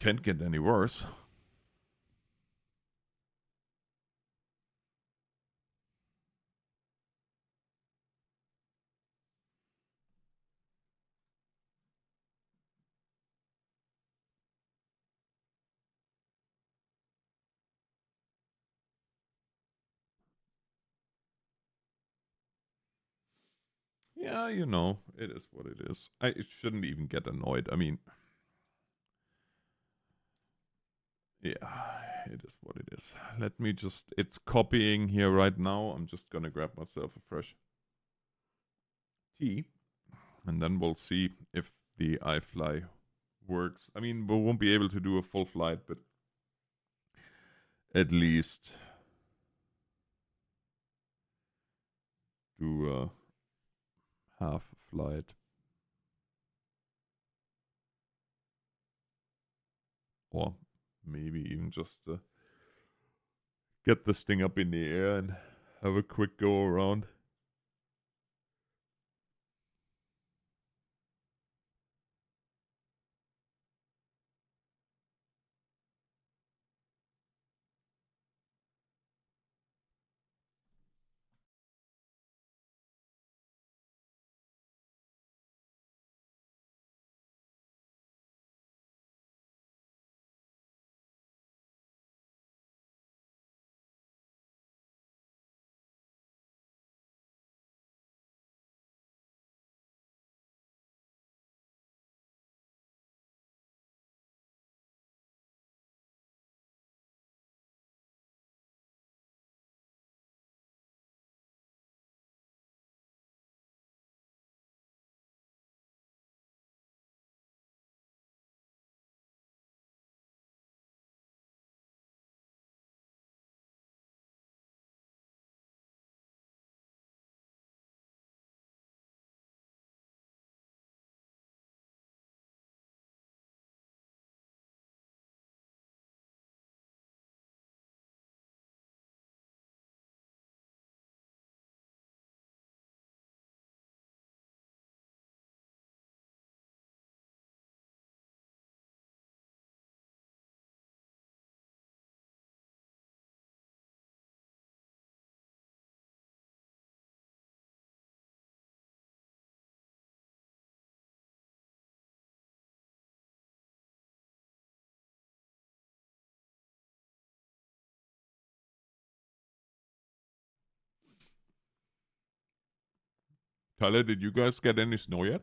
Can't get any worse. Yeah, you know, it is what it is. I shouldn't even get annoyed. I mean, yeah, it is what it is. Let me just... It's copying here right now. I'm just gonna grab myself a fresh tea. And then we'll see if the iFly works. I mean, we won't be able to do a full flight, but at least do a half a flight. Or maybe even just get this thing up in the air and have a quick go around. Tyler, did you guys get any snow yet?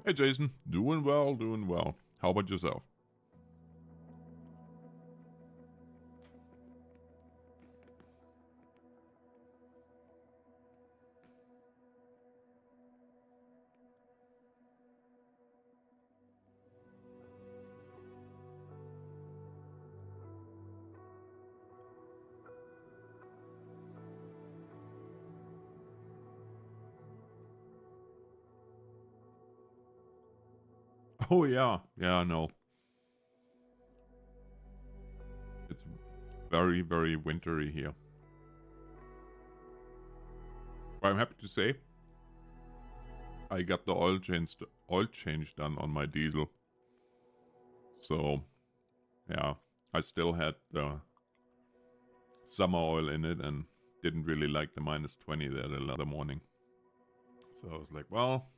Hey Jason, doing well, doing well. How about yourself? Oh yeah, yeah, I know. It's very, very wintry here. But I'm happy to say I got the oil change done on my diesel. So yeah, I still had the summer oil in it and didn't really like the -20 there the other morning. So I was like, well,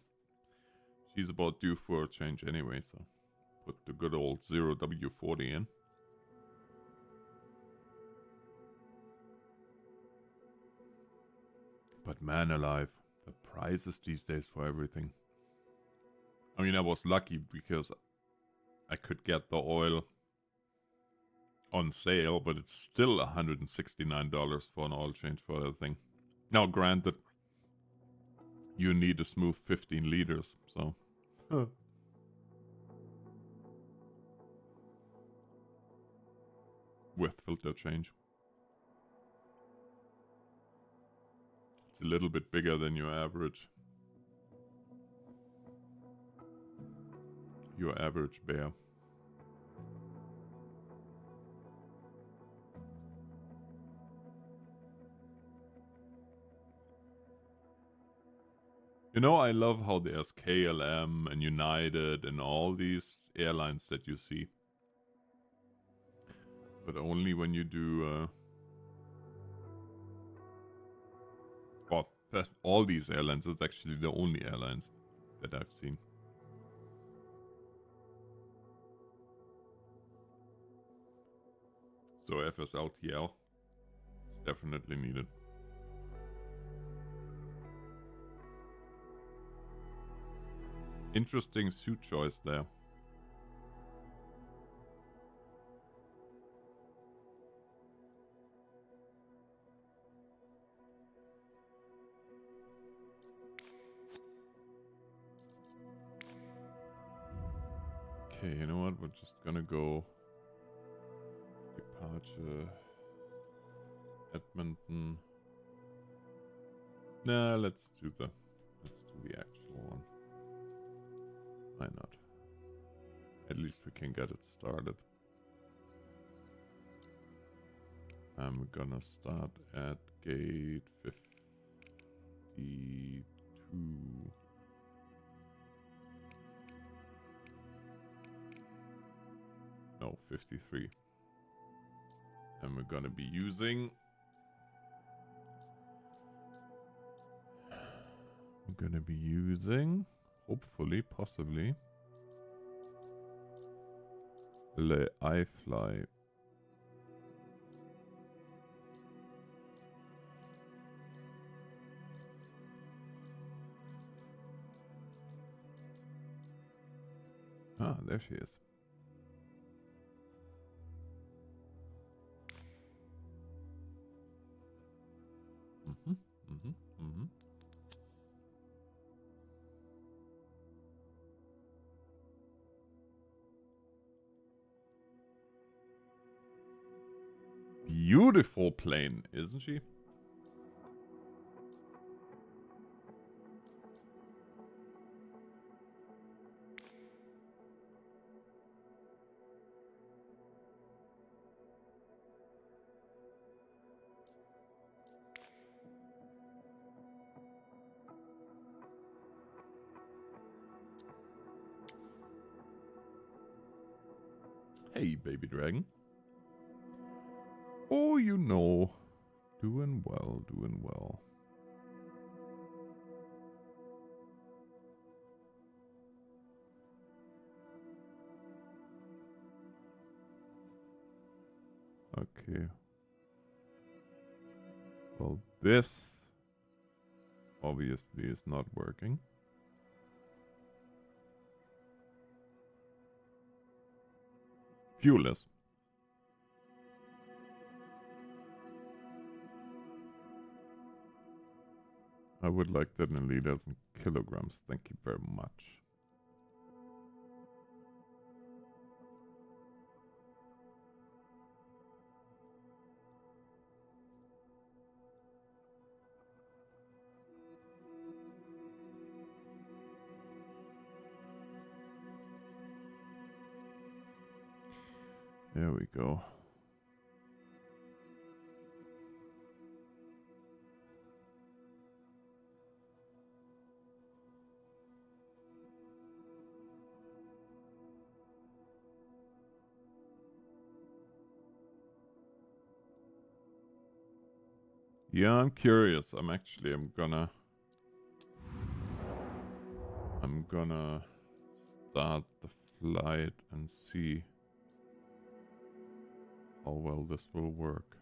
she's about due for a change anyway, so put the good old 0W40 in. But man alive, the prices these days for everything. I mean, I was lucky because I could get the oil on sale, but it's still $169 for an oil change for that thing. Now, granted, you need a smooth 15 liters, so... with filter change. It's a little bit bigger than your average. Your average bear. You know, I love how there's KLM and United and all these airlines that you see. But only when you do... well, all these airlines is actually the only airlines that I've seen. So FSLTL is definitely needed. Interesting suit choice there. Okay, you know what? We're just gonna go departure Edmonton. Nah, let's do the actual one. Why not? At least we can get it started. I'm gonna start at gate 52. No, 53. And we're gonna be using... hopefully, possibly, Le iFly. Ah, there she is. beautiful plane, isn't she? Hey, baby dragon. Oh, you know. Doing well, doing well. Okay. Well, this obviously is not working. Fuelless. I would like that in liters and kilograms. Thank you very much. There we go. Yeah, I'm curious. I'm gonna start the flight and see how well this will work.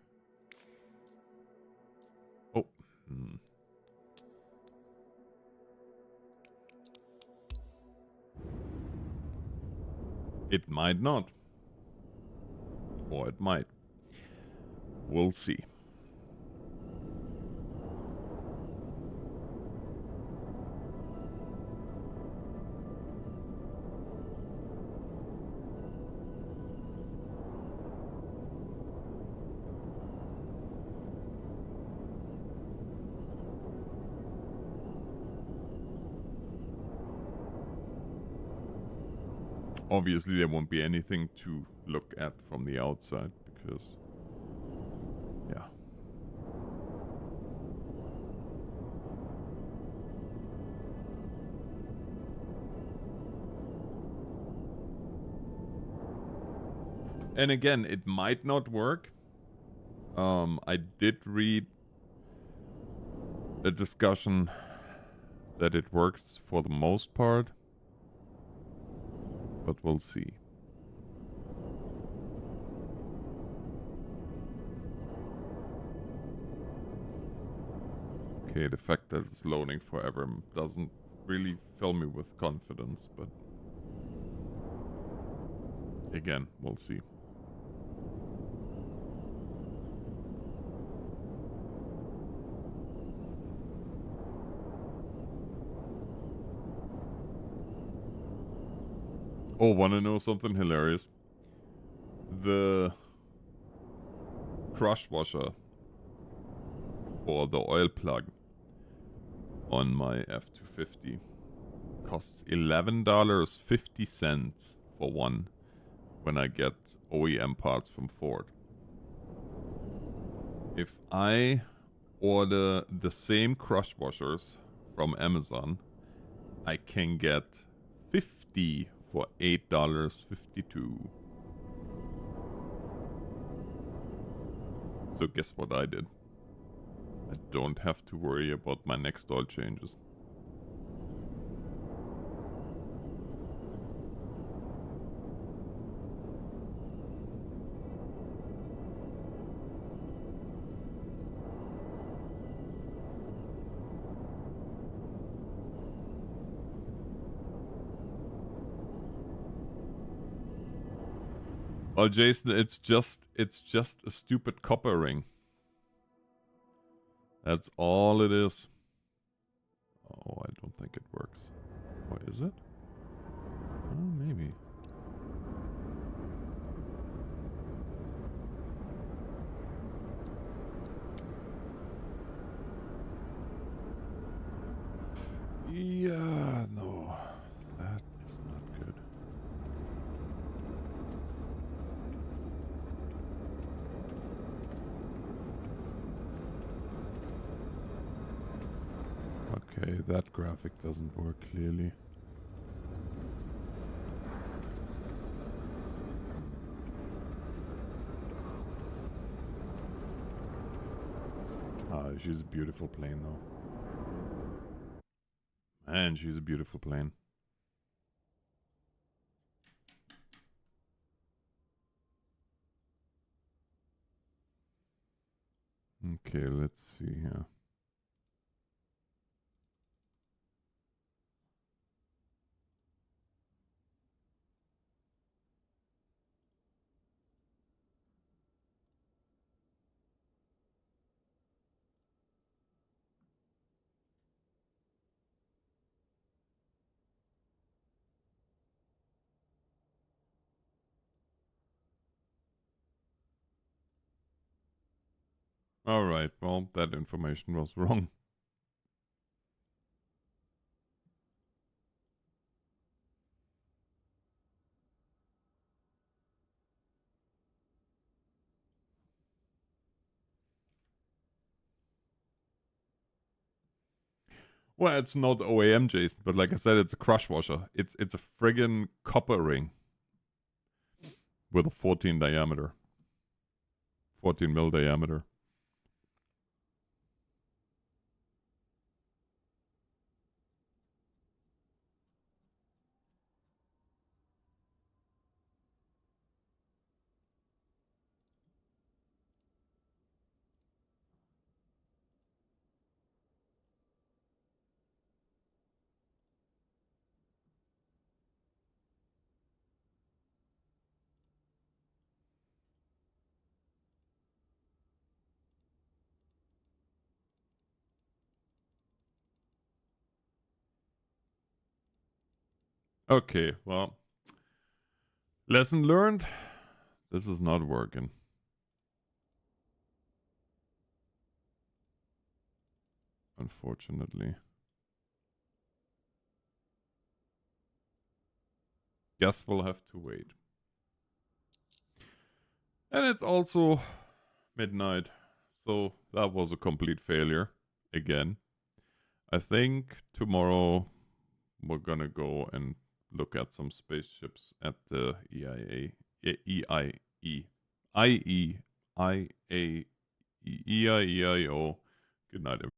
Oh. It might not. Or it might. We'll see. Obviously, there won't be anything to look at from the outside because, yeah. And again, it might not work. I did read a discussion that it works for the most part. But we'll see. Okay, the fact that it's loading forever doesn't really fill me with confidence, but again, we'll see. Oh, wanna know something hilarious? The crush washer for the oil plug on my F-250 costs $11.50 for one when I get OEM parts from Ford. If I order the same crush washers from Amazon, I can get 50 for $8.52. So guess what I did? I don't have to worry about my next oil changes. Well, Jason, it's just a stupid copper ring. That's all it is. Oh, I don't think it works. What is it? Oh, maybe. Okay, that graphic doesn't work clearly. Ah, she's a beautiful plane though. Man, she's a beautiful plane. Okay, let's see here. Alright, well, that information was wrong. Well, it's not OEM, Jason, but like I said, it's a crush washer. It's a friggin' copper ring with a 14 diameter. 14 mil diameter. Okay, well, lesson learned. This is not working. Unfortunately. Guess we'll have to wait. And it's also midnight, so that was a complete failure again. I think tomorrow we're gonna go and look at some spaceships at the EIA, EIE, IE, IAE, EIEIO. Good night, everyone.